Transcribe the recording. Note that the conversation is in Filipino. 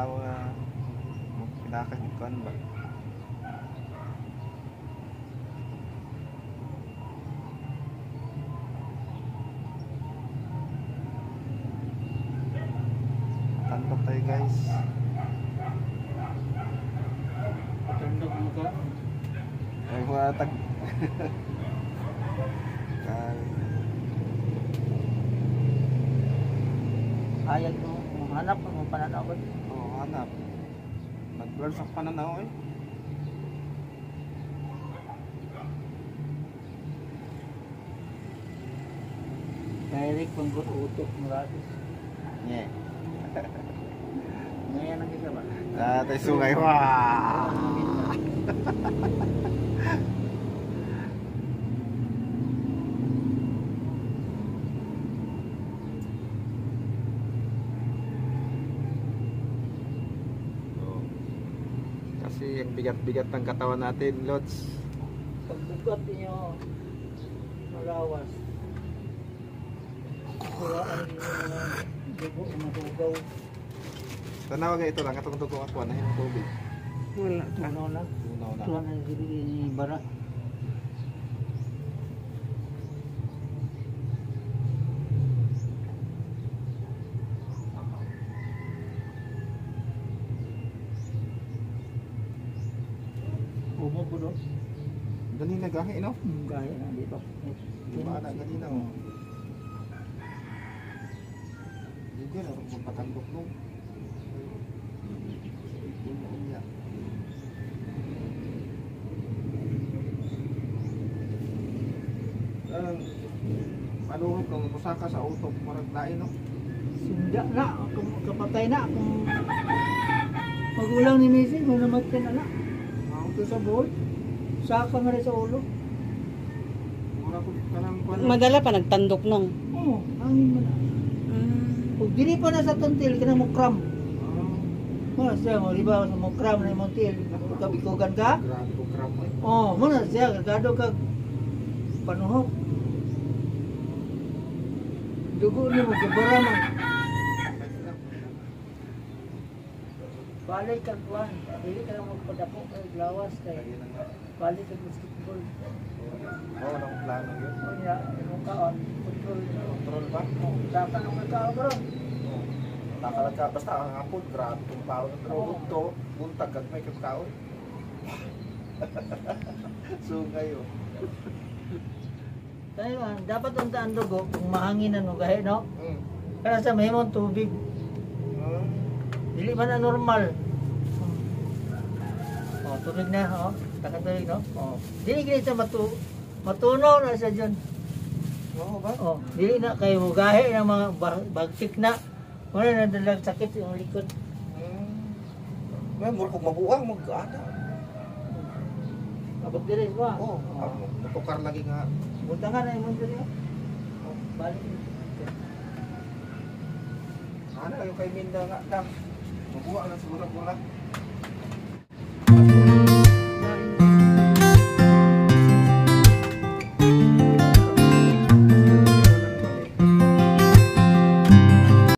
tao na pinakagikuan ba? Tandok tayo guys. Patundog mo ka. Ay mga tag Ayag mo, hanap mo pananaw ko. Oo, hanap. Nag-blur sa pananaw eh. Direct pang utok mo lagi. Yeah. Ngayon ang isa ba? Tayo sungay. Wow! Kasi ang bigat-bigat ng katawan natin, Lods. Pagbugat niyo malawas. Kuhaan niyo mga dugo na matugaw. Tanawa nga ito lang, katong dugo at na yung tubig. Wala. Tunaw na. Tunaw na. Tunaw na ni bara. Umo po doon. Dali na gahi, no? Gaya na dito. Lima na ganina, oh. Juga na rin kung patandok nung. Panuhog kung kusaka sa utok, marag lain, no? Sunda na. Kapatay na. Kung magulang ni Missy, kung namatay na na. Ito sa buhol. Saka nga rin sa ulo. Mura ko kanang kuwan. Madala pa nagtandok nung. Oo, hangin mo na. Kung dili pa na sa tontil, ka na mo cram. Muna siya, mo, di ba, sa mo cram na yung tontil, kabikugan ka? Grabe ko crap mo eh. Oo, muna siya, gagado ka panuhok. Dugo niyo mo, gabara man. Balik ka kuhan, dili ka lang magpadapo kay lawas kay balik ka basketball. Oo, nang plano yun. O niya, yung kaon, control. Control ba? Dapat ang kaon bro. Nakalag ka, basta ang hapon, grabe kung tao na trulog to, buntag at may kakao. So ngayon. Tayo man, dapat untaan dugo kung mahanginan mo kahit no? Kaya sa may mong tubig. Dili man na normal. Oh, tubig na, oh. Taka tubig, no? Oh. Dili gini sa matunaw na siya dyan. Oo ba? Oh, dili na kayo mugahe ng mga bagsik na. Wala na dalag sakit yung likod. May mura kong mabuang, mag-ana. Abot diri ba? Oo, matukar lagi nga. Butangan na yung diri. Oh, balik. Ano yung kay Minda nga, dam. Mabuang na siguro ko lang.